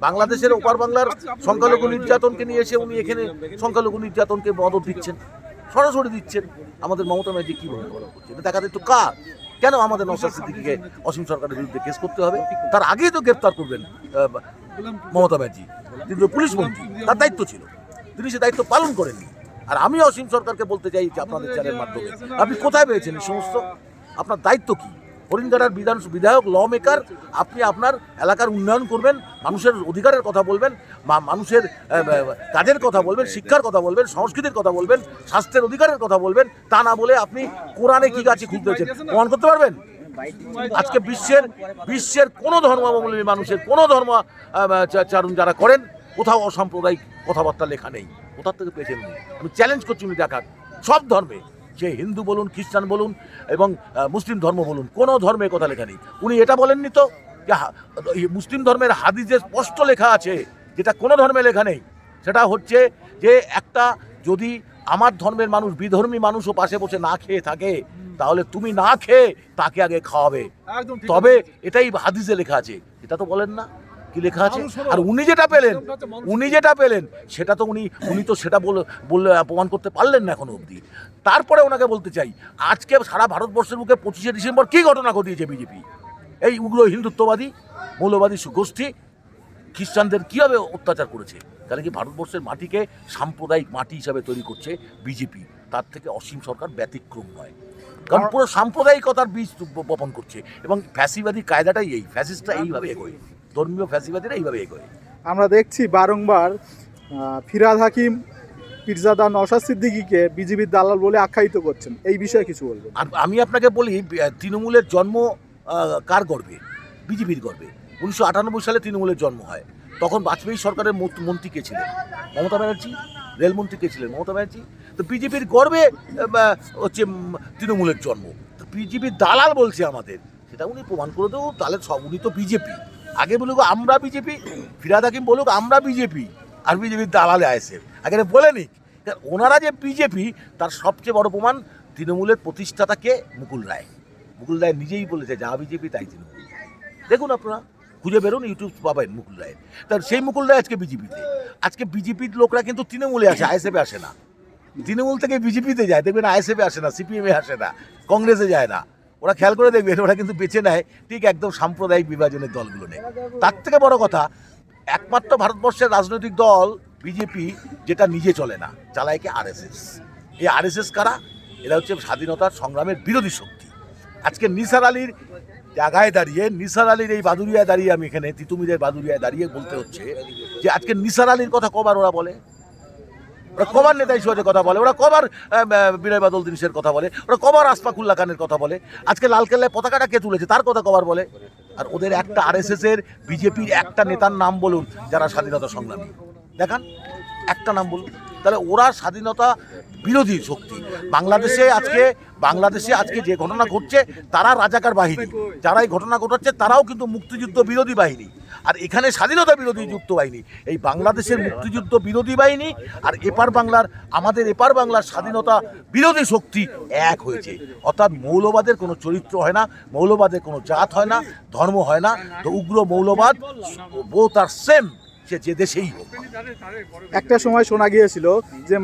বাংলাদেশের ওপার বাংলার সংখ্যালঘু নির্যাতনকে নিয়ে এসে উনি এখানে সংখ্যালঘু নির্যাতনকে মদত দিচ্ছেন, সরাসরি দিচ্ছেন। আমাদের মমতা ব্যানার্জি কি ভূমিকা পালন করছে এটা দেখাতে একটু কার, কেন আমাদের নওশাদ সিদ্দিকীকে অসীম সরকারের বিরুদ্ধে কেস করতে হবে? তার আগেই তো গ্রেপ্তার করবেন মমতা ব্যানার্জি, কিন্তু পুলিশ মন্ত্রী, তার দায়িত্ব ছিল, তিনি সে দায়িত্ব পালন করেননি। আর আমি অসীম সরকারকে বলতে চাই যে আপনাদের চ্যানেলের মাধ্যমে, আপনি কোথায় পেয়েছেন এই সমস্ত? আপনার দায়িত্ব কি? হরিণঘাটার বিধায়ক, ল মেকার, আপনি আপনার এলাকার উন্নয়ন করবেন, মানুষের অধিকারের কথা বলবেন, মানুষের কাজের কথা বলবেন, শিক্ষার কথা বলবেন, সংস্কৃতির কথা বলবেন, স্বাস্থ্যের অধিকারের কথা বলবেন, তা না বলে আপনি কোরআনে কি গাছে খুঁজতেছেন প্রমাণ করতে পারবেন? আজকে বিশ্বের কোনো ধর্মাবলম্বী মানুষের কোনো ধর্মাচারণ যারা করেন, কোথাও অসাম্প্রদায়িক কথাবার্তা লেখা নেই। কোথা থেকে পেয়েছেন? আমি চ্যালেঞ্জ করছি উনি দেখার, সব ধর্মে, সে হিন্দু বলুন, খ্রিস্টান বলুন এবং মুসলিম ধর্ম বলুন, কোনো ধর্মে কথা লেখা নেই। উনি এটা বলেননি তো যে মুসলিম ধর্মের হাদিসে স্পষ্ট লেখা আছে, যেটা কোনো ধর্মে লেখা নেই, সেটা হচ্ছে যে একটা যদি আমার ধর্মের মানুষ বিধর্মী মানুষও পাশে বসে না খেয়ে থাকে, তাহলে তুমি না খেয়ে তাকে আগে খাওয়াবে, তবে এটাই হাদিসে লেখা আছে। এটা তো বলেন না, কি লেখা আছে? আর উনি যেটা পেলেন সেটা তো উনি তো সেটা বললে প্রমাণ করতে পারলেন না এখনো অবধি। তারপরে ওনাকে বলতে চাই, আজকে সারা ভারতবর্ষের বুকে 25শে ডিসেম্বর কী ঘটনা ঘটিয়েছে বিজেপি? এই উগ্র হিন্দুত্ববাদী মৌলবাদী গোষ্ঠী খ্রিস্টানদের কীভাবে অত্যাচার করেছে? কারণ কি ভারতবর্ষের মাটিকে সাম্প্রদায়িক মাটি হিসাবে তৈরি করছে বিজেপি, তার থেকে অসীম সরকার ব্যতিক্রম নয়। কারণ পুরো সাম্প্রদায়িকতার বীজ বপন করছে এবং ফ্যাসিবাদী কায়দাটাই এই, ফ্যাসিস্টরা এইভাবে এগোয়, ধর্মীয় ফ্যাসিবাদীরা এইভাবে এগোয়। আমরা দেখছি বারংবার ফিরহাদ হাকিম পীরজাদা নওশাদ সিদ্দিকীকে বিজেপির দালাল বলে আখ্যায়িত করছেন, এই বিষয়ে কিছু বলবেন? আর আমি আপনাকে বলি, তৃণমূলের জন্ম কার গর্বে? বিজেপির গর্বে। 1998 সালে তৃণমূলের জন্ম হয়, তখন বাজপেয়ী সরকারের মন্ত্রী কে ছিলেন? মমতা ব্যানার্জি। রেলমন্ত্রী কে ছিলেন? মমতা ব্যানার্জি। তো বিজেপির গর্বে হচ্ছে তৃণমূলের জন্ম। তো বিজেপির দালাল বলছে আমাদের, সেটা উনি প্রমাণ করে দেবো। তাহলে উনি তো বিজেপি, আগে বলুক আমরা বিজেপি, ফিরহাদ হাকিম বলুক আমরা বিজেপি, আর বিজেপির দালালে আইএসএফ আগে বলে নিক। ওনারা যে বিজেপি তার সবচেয়ে বড় প্রমাণ তৃণমূলের প্রতিষ্ঠাতাকে মুকুল রায়। মুকুল রায় নিজেই বলেছে যা বিজেপি তাই তৃণমূল। দেখুন আপনারা খুঁজে বেরোন, ইউটিউব পাবেন মুকুল রায়ের। তার সেই মুকুল রায় আজকে বিজেপিতে। আজকে বিজেপির লোকরা কিন্তু তৃণমূলে আসে, আইএসএফে আসে না। তৃণমূল থেকে বিজেপিতে যায়, দেখবেন আইএসএফে আসে না, সিপিএমে আসে না, কংগ্রেসে যায় না। ওরা খেয়াল করে দেখবেন, ওরা কিন্তু বেছে নেয় ঠিক একদম সাম্প্রদায়িক বিভাজনের দলগুলো নেই। তার থেকে বড় কথা, একমাত্র ভারতবর্ষের রাজনৈতিক দল বিজেপি যেটা নিজে চলে না, চালায় কি আরএসএস। এই আরএসএস কারা? এরা হচ্ছে স্বাধীনতার সংগ্রামের বিরোধী শক্তি। আজকে নিসার আলীর জায়গায় দাঁড়িয়ে, নিসার আলীর এই বাদুরিয়ায় দাঁড়িয়ে, আমি এখানে তিতুমিরের বাদুরিয়ায় দাঁড়িয়ে বলতে হচ্ছে যে আজকে নিসার আলীর কথা কবার ওরা বলে? ওরা কবার নেতাই সোহাজের কথা বলে, ওরা কবার বিনয় বাদল দিনেশের কথা বলে, ওরা কবার আসফাকুল্লাহ খানের কথা বলে, আজকে লালকেল্লায় পতাকাটা কে তুলেছে তার কথা কবার বলে? আর ওদের একটা আরএসএসের বিজেপির একটা নেতার নাম বলুন যারা স্বাধীনতা সংগ্রামী, দেখান একটা নাম বলুন। তাহলে ওরা স্বাধীনতা বিরোধী শক্তি। বাংলাদেশে আজকে যে ঘটনা ঘটছে তারা রাজাকার বাহিনী, যারা এই ঘটনা ঘটাচ্ছে তারাও কিন্তু মুক্তিযুদ্ধ বিরোধী বাহিনী। আর এখানে স্বাধীনতা বিরোধী যুক্ত বাহিনী, এই বাংলাদেশের মুক্তিযুদ্ধ বিরোধী বাহিনী আর আমাদের এপার বাংলার স্বাধীনতা বিরোধী শক্তি এক হয়েছে। অর্থাৎ মৌলবাদের কোনো চরিত্র হয় না, মৌলবাদের কোনো জাত হয় না, ধর্ম হয় না। তো উগ্র মৌলবাদ বোথ আর সেম, সে যে দেশেই হোক। একটা সময় শোনা গিয়েছিল যে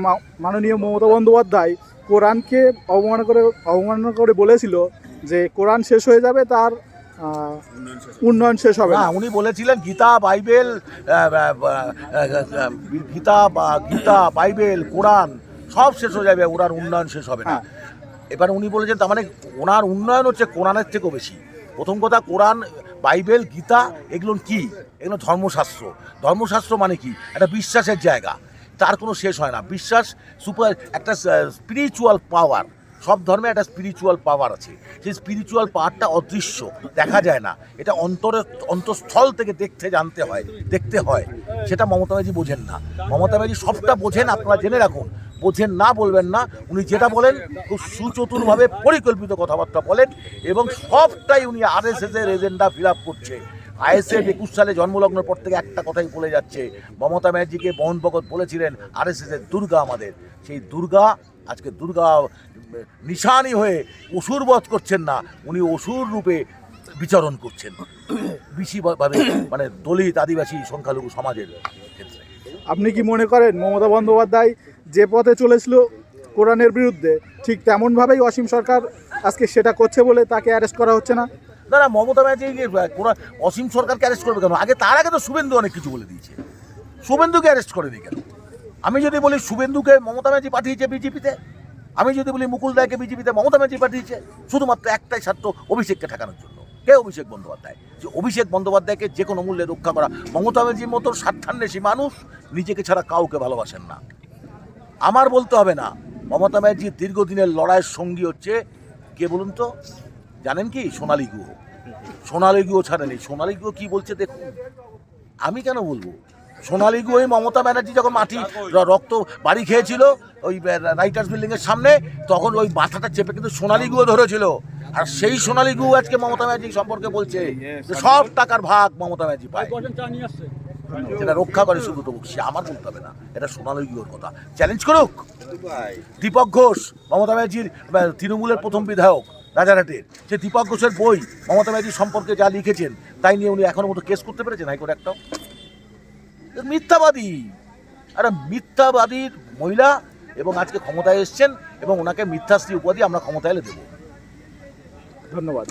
মাননীয় মমতা বন্দ্যোপাধ্যায় কোরআনকে অবমাননা করে বলেছিল যে কোরআন শেষ হয়ে যাবে, তার উন্নয়ন শেষ হবে না। উনি বলেছিলেন গীতা বাইবেল কোরআন সব শেষ হয়ে যাবে, ওনার উন্নয়ন শেষ হবে না। এবার উনি বলেছেন তার মানে ওনার উন্নয়ন হচ্ছে কোরআনের থেকেও বেশি। প্রথম কথা, কোরআন বাইবেল গীতা এগুলো কি? এগুলো ধর্মশাস্ত্র। ধর্মশাস্ত্র মানে কি? একটা বিশ্বাসের জায়গা, তার কোনো শেষ হয় না। বিশ্বাস একটা স্পিরিচুয়াল পাওয়ার। সব ধর্মে একটা স্পিরিচুয়াল পাওয়ার আছে, সেই স্পিরিচুয়াল পাওয়ারটা অদৃশ্য, দেখা যায় না। এটা অন্তঃস্থল থেকে দেখতে হয়। সেটা মমতা ব্যানার্জি বোঝেন না। মমতা ব্যানার্জি সবটা বোঝেন, আপনারা জেনে রাখুন। বোঝেন না বলবেন না, উনি যেটা বলেন খুব সুচতুরভাবে পরিকল্পিত কথাবার্তা বলেন এবং সবটাই উনি আরএসএসের এজেন্ডা ফিল আপ করছে। আইএসএফ 21 সালে জন্মলগ্নের পর থেকে একটা কথাই বলে যাচ্ছে, মমতা ব্যানার্জিকে মোহন ভগত বলেছিলেন আরএসএসের দুর্গা আমাদের। সেই দুর্গা আজকে দুর্গা নিশানি হয়ে অসুর বধ করছেন না, উনি অসুর রূপে বিচরণ করছেন বেশিভাবে, মানে দলিত আদিবাসী সংখ্যালঘু সমাজের ক্ষেত্রে। আপনি কি মনে করেন মমতা বন্দ্যোপাধ্যায় যে পথে চলেছিল কোরআনের বিরুদ্ধে, ঠিক তেমনভাবেই অসীম সরকার আজকে সেটা করছে বলে তাকে অ্যারেস্ট করা হচ্ছে না? না না, মমতা ব্যানার্জি অসীম সরকারকে অ্যারেস্ট করবে কেন? তার আগে তো শুভেন্দু অনেক কিছু বলে দিয়েছে। শুভেন্দুকে অ্যারেস্ট করেনি কেন? আমি যদি বলি শুভেন্দুকে মমতা ব্যানার্জি পাঠিয়েছে বিজেপিতে, আমি যদি বলি মুকুল রায়কে বিজেপিতে মমতা ব্যানার্জি পাঠিয়েছে, শুধুমাত্র একটাই স্বার্থ, অভিষেককে ঠেকানোর জন্য। কে অভিষেক বন্দ্যোপাধ্যায়? যে অভিষেক বন্দ্যোপাধ্যায়কে যে কোনো মূল্যে রক্ষা করা। মমতা ব্যানার্জির মতো স্বার্থান্বেষী মানুষ নিজেকে ছাড়া কাউকে ভালোবাসেন না। আমার বলতে হবে না, মমতা ব্যানার্জির দীর্ঘদিনের লড়াইয়ের সঙ্গী হচ্ছে কে বলুন তো? জানেন কি? সোনালী গুহ। সোনালী গুহ ছাড়েনি। সোনালী গুহ কি বলছে দেখুন, আমি কেন বলবো? সোনালী গুহই মমতা ব্যানার্জি যখন মাটি রক্ত বাড়ি খেয়েছিল ওই রাইটার্স বিল্ডিংয়ের সামনে, তখন ওই মাথাটা চেপে কিন্তু সোনালী গুহ ধরেছিল। আর সেই সোনালী গুহ আজকে মমতা ব্যানার্জি সম্পর্কে বলছে যে সব টাকার ভাগ মমতা ব্যানার্জি পায়। যেটা রক্ষা করে শুধু, তবু সে আমার বলতে হবে না, এটা সোনালী গুহর কথা। চ্যালেঞ্জ করুক দীপক ঘোষ, মমতা ব্যানার্জির তৃণমূলের প্রথম বিধায়ক রাজারহাটের। সে দীপক ঘোষের বই মমতা ব্যানার্জি সম্পর্কে যা লিখেছেন তাই নিয়ে উনি এখনো মতো কেস করতে পেরেছেন হাইকোর্টে একটাও? মিথ্যাবাদী, একটা মিথ্যাবাদীর মহিলা, এবং আজকে ক্ষমতায় এসছেন এবং ওনাকে মিথ্যাশ্রী উপাধি আমরা ক্ষমতায় এলে দেবো। ধন্যবাদ।